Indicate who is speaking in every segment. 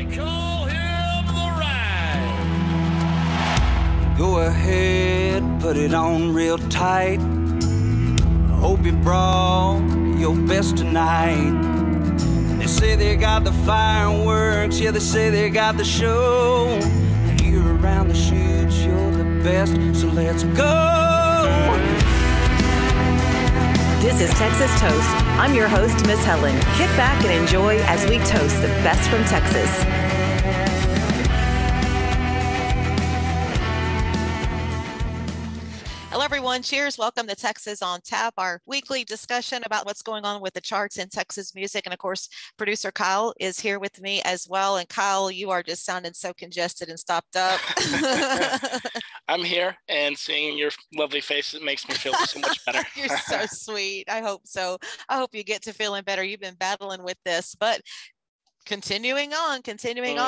Speaker 1: They call him the Rag.
Speaker 2: Go ahead, put it on real tight. Hope you brought your best tonight. They say they got the fireworks, yeah, they say they got the show. You're around the shoots, you're the best, so let's go.
Speaker 3: This is Texas Toast. I'm your host, Miss Helen. Kick back and enjoy as we toast the best from Texas.
Speaker 4: Hello, everyone. Cheers. Welcome to Texas on Tap, our weekly discussion about what's going on with the charts in Texas music. And of course, producer Kyle is here with me as well. And Kyle, you are just sounding so congested and stopped up.
Speaker 5: I'm here, and seeing your lovely face, it makes me feel so much better.
Speaker 4: You're so sweet. I hope so. I hope you get to feeling better. You've been battling with this, but continuing on.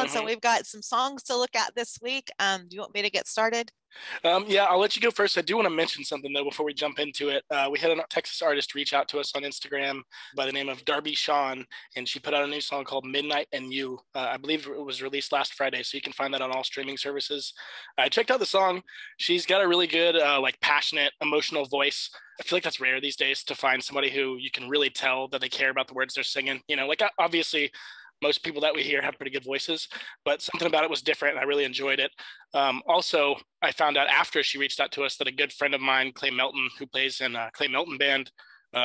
Speaker 4: So we've got some songs to look at this week. Do you want me to get started?
Speaker 5: Yeah, I'll let you go first. I do want to mention something, though, before we jump into it. We had a Texas artist reach out to us on Instagram by the name of Darbi Shaun, and she put out a new song called Midnight and You. I believe it was released last Friday, so you can find that on all streaming services. I checked out the song. She's got a really good, passionate, emotional voice. I feel like that's rare these days to find somebody who you can really tell that they care about the words they're singing. You know, obviously, most people that we hear have pretty good voices, but something about it was different, and I really enjoyed it. Also, I found out after she reached out to us that a good friend of mine, Clay Melton, who plays in Stateline Band,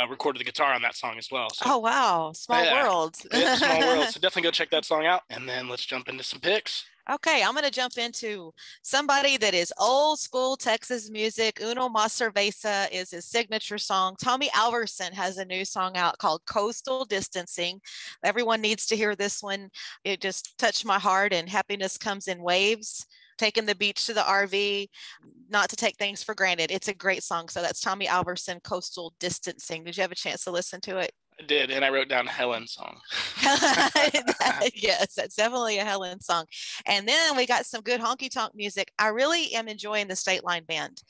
Speaker 5: recorded the guitar on that song as well. So,
Speaker 4: oh, wow. Small world.
Speaker 5: Yeah, small world. So definitely go check that song out. And then let's jump into some picks.
Speaker 4: Okay, I'm going to jump into somebody that is old school Texas music. Uno Mas Cerveza is his signature song. Tommy Alverson has a new song out called Coastal Distancing. Everyone needs to hear this one. It just touched my heart, and happiness comes in waves. Taking the beach to the RV, not to take things for granted. It's a great song. So that's Tommy Alverson, Coastal Distancing. Did you have a chance to listen to it?
Speaker 5: I did, and I wrote down Helen's song.
Speaker 4: Yes, that's definitely a Helen song. And then we got some good honky tonk music. I really am enjoying the Stateline Band.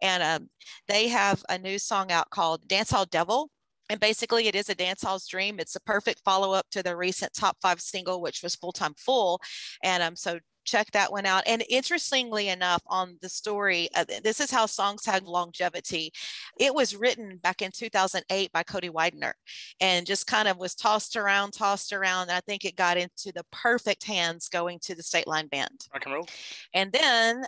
Speaker 4: And they have a new song out called Dancehall Devil. And basically, it is a dancehall's dream. It's a perfect follow-up to their recent top 5 single, which was Full Time Full. And so check that one out. And interestingly enough, on the story, this is how songs had longevity. It was written back in 2008 by Cody Widener, and just kind of was tossed around. And I think it got into the perfect hands going to the Stateline Band.
Speaker 5: Rock and roll.
Speaker 4: And then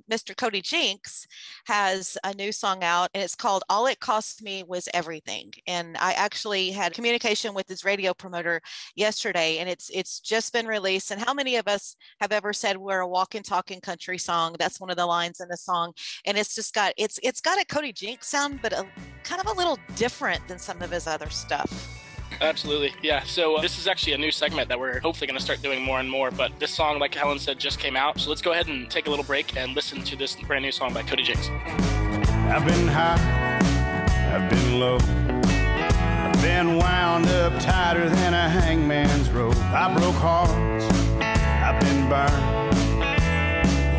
Speaker 4: Mr. Cody Jinks has a new song out, and it's called All It Cost Me Was Everything. And I actually had communication with his radio promoter yesterday, and it's just been released. And how many of us have ever said we're a walking, talking country song? That's one of the lines in the song. And it's just got, it's got a Cody Jinks sound, but kind of a little different than some of his other stuff.
Speaker 5: Absolutely. Yeah. So this is actually a new segment that we're hopefully going to start doing more and more. But this song, like Helen said, just came out. So let's go ahead and take a little break and listen to this brand new song by Cody Jinks.
Speaker 6: I've been high, I've been low, I've been wound up tighter than a hangman's rope. I broke hearts, I've been burned,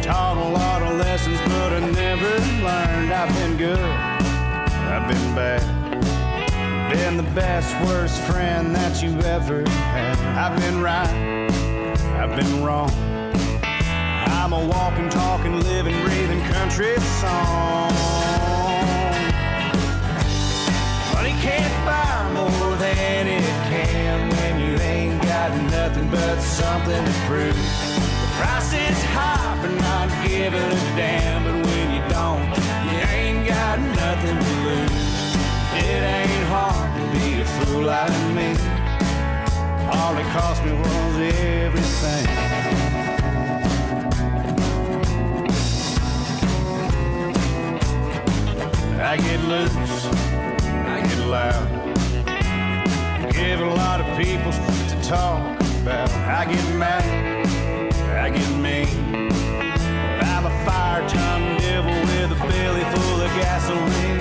Speaker 6: taught a lot of lessons, but I never learned. I've been good, I've been bad, been the best, worst friend that you ever had. I've been right, I've been wrong, I'm a walking, talking, living, breathing country song. Money can't buy more than it can when you ain't got nothing but something to prove. The price is high for not giving a damn, but when you don't, you ain't got nothing to lose. It ain't hard to be a fool like me. All it cost me was everything. I get loose, I get loud, I give a lot of people to talk about. I get mad, I get mean, I'm a fire-tongued devil with a belly full of gasoline.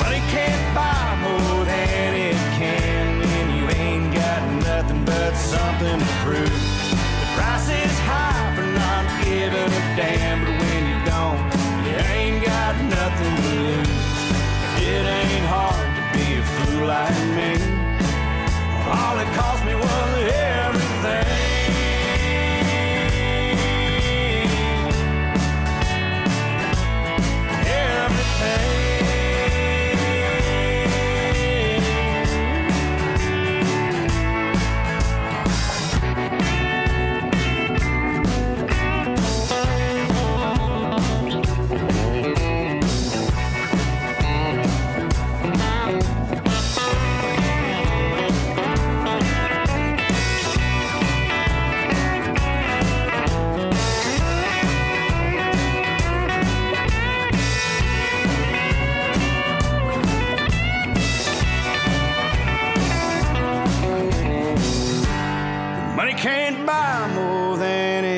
Speaker 6: Money can't buy more than it can when you ain't got nothing but something to prove. The price is high for not giving a damn, but when you don't, you ain't got nothing to lose. It ain't hard to be a fool like me. All it cost me was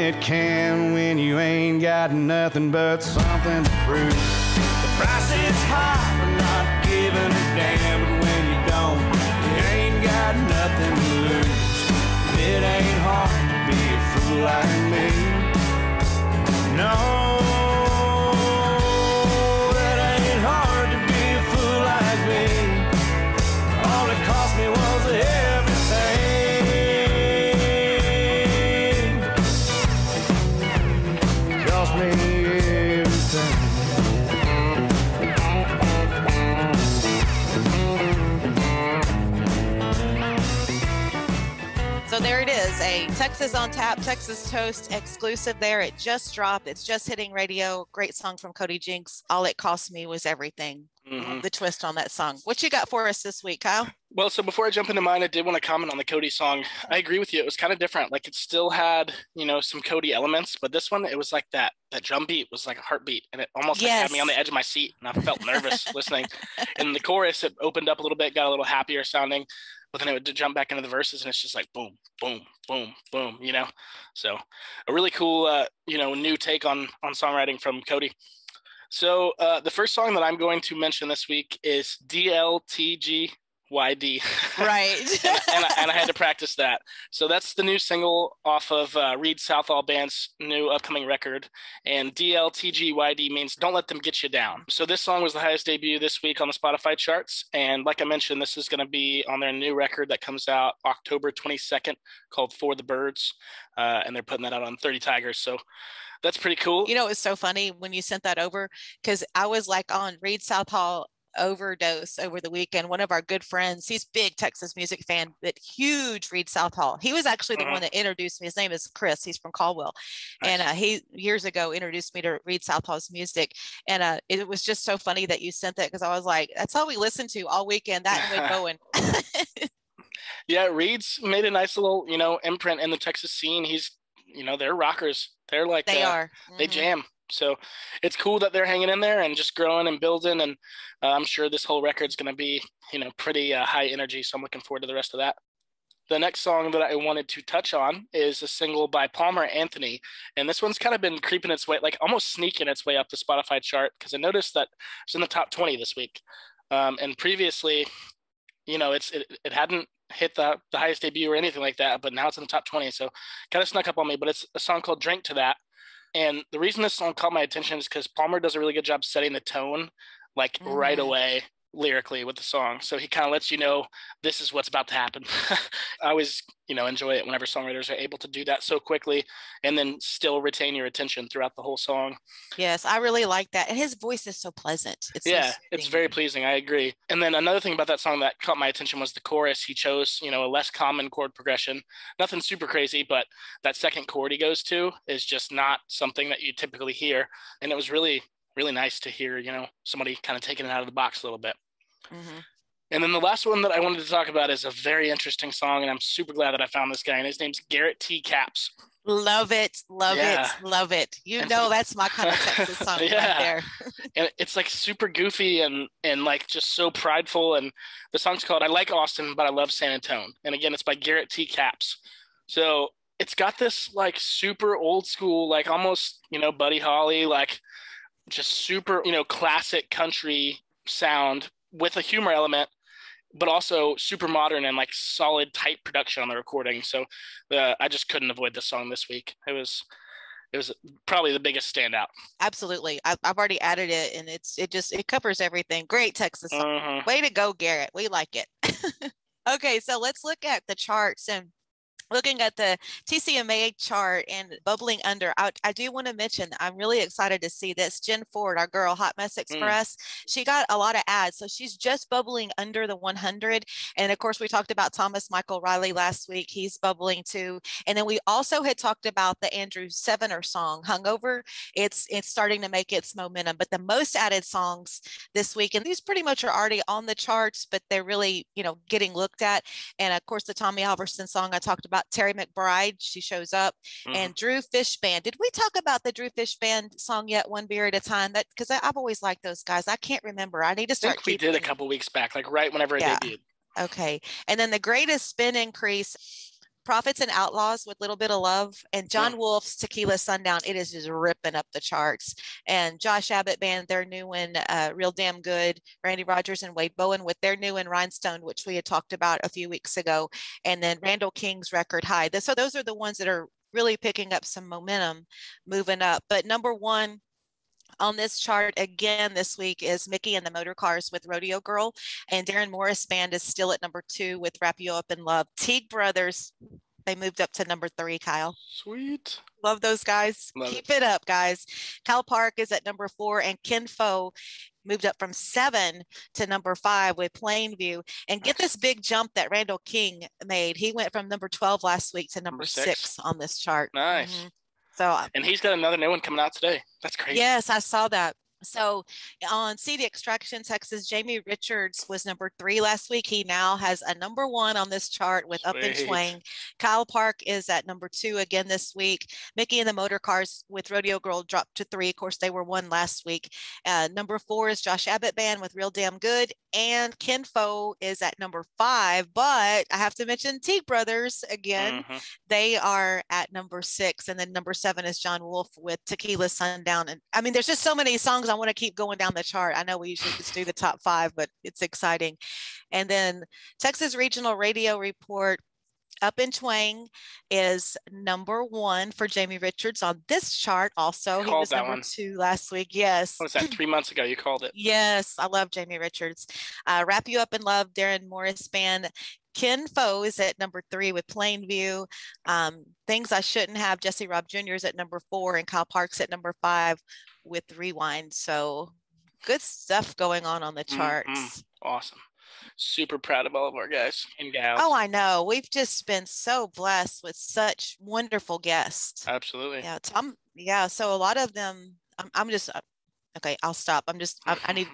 Speaker 6: it can when you ain't got nothing but something to prove. The price is high for not giving a damn, but when you don't, you ain't got nothing to lose. It ain't hard to be a fool like me. No, it ain't hard to be a fool like me. All it cost me was everything. It cost me everything.
Speaker 4: So there it is, a Texas on Tap, Texas Toast exclusive there. It just dropped. It's just hitting radio. Great song from Cody Jinks. All it cost me was everything.
Speaker 5: Mm-hmm.
Speaker 4: The twist on that song. What you got for us this week, Kyle?
Speaker 5: Well, so before I jump into mine, I did want to comment on the Cody song. I agree with you. It was kind of different. Like it still had, some Cody elements, but this one, it was like that drum beat was like a heartbeat, and it almost like, had me on the edge of my seat, and I felt nervous listening. And the chorus, it opened up a little bit, got a little happier sounding, but then it would jump back into the verses, and it's just like boom, boom, boom, boom, So a really cool, new take on songwriting from Cody. So the first song that I'm going to mention this week is DLTGYD.
Speaker 4: Right.
Speaker 5: and I had to practice that. So that's the new single off of Reed Southall Band's new upcoming record. And DLTGYD means don't let them get you down. So this song was the highest debut this week on the Spotify charts. And like I mentioned, this is going to be on their new record that comes out October 22nd called For the Birds. And they're putting that out on 30 Tigers. So that's pretty cool.
Speaker 4: It's so funny when you sent that over, because I was like on Reed Southall overdose over the weekend. One of our good friends, he's big Texas music fan, but huge Reed Southall. He was actually the one that introduced me. His name is Chris. He's from Caldwell. Nice. And he years ago introduced me to Reed Southall's music. And it was just so funny that you sent that, because I was like, that's all we listened to all weekend, that and Wade Bowen.
Speaker 5: Yeah, Reed's made a nice little, imprint in the Texas scene. He's, they're rockers. They're like,
Speaker 4: they are. Mm-hmm.
Speaker 5: They jam. So it's cool that they're hanging in there and just growing and building. And I'm sure this whole record's going to be, pretty high energy. So I'm looking forward to the rest of that. The next song that I wanted to touch on is a single by Palmer Anthony. And this one's kind of been creeping its way, like almost sneaking its way up the Spotify chart, because I noticed that it's in the top 20 this week. And previously, it hadn't hit the highest debut or anything like that, but now it's in the top 20. So kind of snuck up on me, but it's a song called Drink to That. And the reason this song caught my attention is because Palmer does a really good job setting the tone, right away lyrically with the song. So he kind of lets you know this is what's about to happen. I always, enjoy it whenever songwriters are able to do that so quickly and then still retain your attention throughout the whole song.
Speaker 4: Yes, I really like that. And his voice is so pleasant.
Speaker 5: It's very pleasing. I agree. And then another thing about that song that caught my attention was the chorus. He chose, a less common chord progression. Nothing super crazy, but that second chord he goes to is just not something that you typically hear. And it was really, really nice to hear, somebody kind of taking it out of the box a little bit. Mm-hmm. And then the last one that I wanted to talk about is a very interesting song, and I'm super glad that I found this guy, and his name's Garrett T. Caps.
Speaker 4: Love it. Love it. That's my kind of Texas song right there.
Speaker 5: And it's like super goofy and like just so prideful. And the song's called I Like Austin, But I Love San Antonio. And again, it's by Garrett T. Caps. So it's got this like super old school, like almost, Buddy Holly, like just super, classic country sound with a humor element, but also super modern and like solid, tight production on the recording. So I just couldn't avoid this song this week. It was probably the biggest standout.
Speaker 4: Absolutely. I've already added it, and it covers everything. Great Texas song. Mm-hmm. Way to go, Garrett. We like it. Okay, so let's look at the charts. And looking at the TCMA chart and bubbling under, I do want to mention, I'm really excited to see this. Jen Ford, our girl, Hot Mess Express, she got a lot of ads. So she's just bubbling under the 100. And of course, we talked about Thomas Michael Riley last week. He's bubbling too. And then we also had talked about the Andrew Sevener song, Hungover. It's starting to make its momentum. But the most added songs this week, and these pretty much are already on the charts, but they're really, getting looked at. And of course, the Tommy Alverson song I talked about, Terry McBride, she shows up, and Drew Fish Band. Did we talk about the Drew Fish Band song yet? One Beer at a Time? That, because I've always liked those guys. I can't remember. I need to start.
Speaker 5: I think we did a couple weeks back, like right whenever it debuted.
Speaker 4: Okay. And then the Greatest Spin Increase. Prophets and Outlaws with Little Bit of Love, and John Wolf's Tequila Sundown. It is just ripping up the charts. And Josh Abbott Band, their new one, Real Damn Good. Randy Rogers and Wade Bowen with their new one, Rhinestone, which we had talked about a few weeks ago. And then Randall King's Record High. So those are the ones that are really picking up some momentum, moving up. But number one on this chart again this week is Mickey and the Motorcars with Rodeo Girl, and Darren Morris Band is still at number 2 with Wrap You Up in Love. Teague Brothers, they moved up to number 3, Kyle.
Speaker 5: Sweet.
Speaker 4: Love those guys. Keep it up, guys. Cal Park is at number 4, and Ken Fo moved up from 7 to number 5 with Plainview. And get this big jump that Randall King made. He went from number 12 last week to number 6 on this chart.
Speaker 5: Nice.
Speaker 4: Mm-hmm. So,
Speaker 5: and he's got another new one coming out today. That's crazy.
Speaker 4: Yes, I saw that. So on CD Extraction, Texas, Jamie Richards was number 3 last week. He now has a number 1 on this chart with Up and Twang. Kyle Park is at number 2 again this week. Mickey and the Motorcars with Rodeo Girl dropped to 3. Of course, they were 1 last week. Number 4 is Josh Abbott Band with Real Damn Good. And Ken Fo is at number 5. But I have to mention Teague Brothers again. Mm-hmm. They are at number 6. And then number 7 is John Wolf with Tequila Sundown. And I mean, there's just so many songs I want to keep going down the chart. I know we usually just do the top 5, but it's exciting. And then Texas Regional Radio Report, Up and Twang is number 1 for Jamie Richards on this chart. Also, he was number 2 last week. Yes.
Speaker 5: What was that, 3 months ago? You called it.
Speaker 4: Yes, I love Jamie Richards. Wrap You Up in Love, Darren Morris Band. Ken Fo is at number 3 with Plainview. Things I Shouldn't Have, Jesse Robb Jr. is at number 4, and Kyle Park's at number 5 with Rewind. So good stuff going on the charts.
Speaker 5: Mm-hmm. Awesome. Super proud of all of our guys and gals.
Speaker 4: Oh, I know. We've just been so blessed with such wonderful guests.
Speaker 5: Absolutely.
Speaker 4: Yeah. So a lot of them, I'm just, okay, I'll stop. I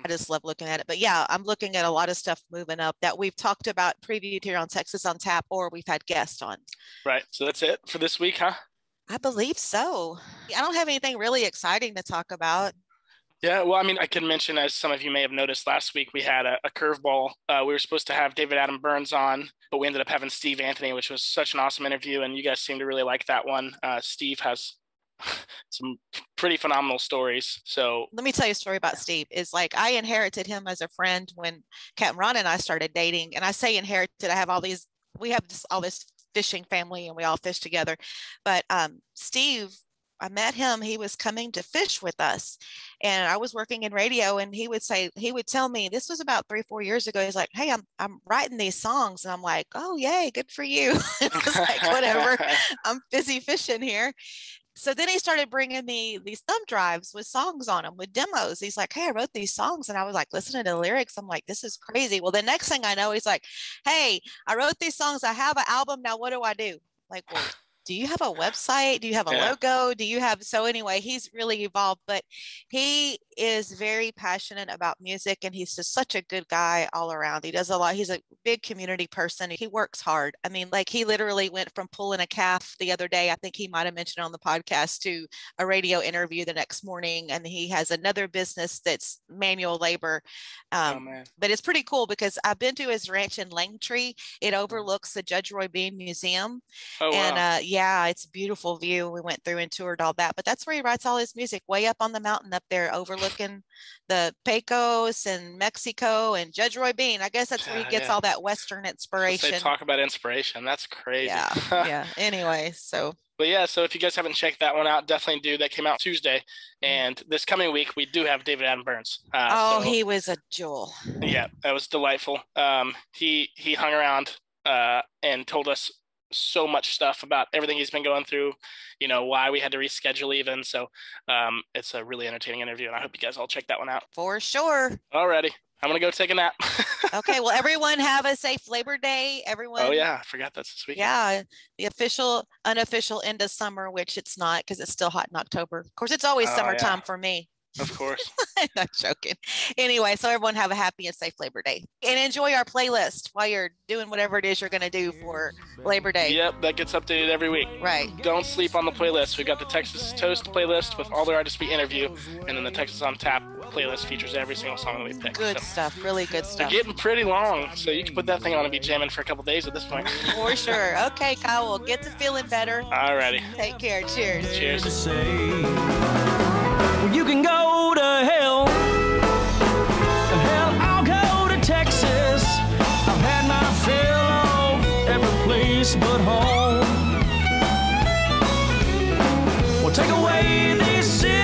Speaker 4: just love looking at it. But yeah, I'm looking at a lot of stuff moving up that we've talked about, previewed here on Texas on Tap, or we've had guests on.
Speaker 5: Right. So that's it for this week, huh?
Speaker 4: I believe so. I don't have anything really exciting to talk about.
Speaker 5: Yeah, well, I mean, I can mention, as some of you may have noticed last week, we had a curveball. We were supposed to have David Adam Burns on, but we ended up having Steve Anthony, which was such an awesome interview, and you guys seem to really like that one. Steve has some pretty phenomenal stories. So
Speaker 4: let me tell you a story about Steve. Is like, I inherited him as a friend when Captain Ron and I started dating. And I say inherited, we have all this fishing family and we all fish together. But Steve, I met him, he was coming to fish with us, and I was working in radio, and he would tell me, this was about 3-4 years ago. He's like, hey, I'm writing these songs. And I'm like, oh, yay, good for you. I was like, whatever, I'm busy fishing here. So then he started bringing me these thumb drives with songs on them, with demos. He's like, hey, I wrote these songs. And I was like, listening to the lyrics. I'm like, this is crazy. Well, the next thing I know, he's like, hey, I wrote these songs. I have an album. Now, what do I do? Like, well, do you have a website? Do you have a logo? So anyway, he's really evolved, but he is very passionate about music, and he's just such a good guy all around. He does a lot. He's a big community person. He works hard. I mean, like, he literally went from pulling a calf the other day, I think he might've mentioned on the podcast, to a radio interview the next morning. And he has another business that's manual labor. But it's pretty cool because I've been to his ranch in Langtree. It overlooks the Judge Roy Bean Museum. Oh, wow. And yeah, it's a beautiful view. We went through and toured all that, but that's where he writes all his music, way up on the mountain up there, overlooking the Pecos and Mexico and Judge Roy Bean. I guess that's where he gets all that Western inspiration.
Speaker 5: They talk about inspiration. That's crazy.
Speaker 4: Yeah. Anyway, so.
Speaker 5: But yeah, so if you guys haven't checked that one out, definitely do. That came out Tuesday. And this coming week, we do have David Adam Burns.
Speaker 4: He was a jewel.
Speaker 5: Yeah, that was delightful. He hung around and told us so much stuff about everything he's been going through, why we had to reschedule even. So it's a really entertaining interview, and I hope you guys all check that one out.
Speaker 4: For sure.
Speaker 5: Alrighty. I'm going to go take a nap.
Speaker 4: Okay. Well, everyone have a safe Labor Day. Everyone.
Speaker 5: Oh, yeah. I forgot that's this weekend.
Speaker 4: Yeah. The official, unofficial end of summer, which it's not because it's still hot in October. Of course, it's always summertime for me.
Speaker 5: Of course.
Speaker 4: I'm not joking. Anyway, so everyone have a happy and safe Labor Day. And enjoy our playlist while you're doing whatever it is you're going to do for Labor Day.
Speaker 5: Yep, that gets updated every week.
Speaker 4: Right.
Speaker 5: Don't sleep on the playlist. We've got the Texas Toast playlist with all the artists we interview, and then the Texas on Tap playlist features every single song that we pick.
Speaker 4: Good stuff, really good stuff.
Speaker 5: They're getting pretty long, so you can put that thing on and be jamming for a couple days at this point.
Speaker 4: For sure. Okay, Kyle, we'll get to feeling better.
Speaker 5: Alrighty.
Speaker 4: Take care. Cheers.
Speaker 5: Cheers.
Speaker 2: Well, you can go to hell. Hell, I'll go to Texas. I've had my fill of every place but home. Well, take away these cities.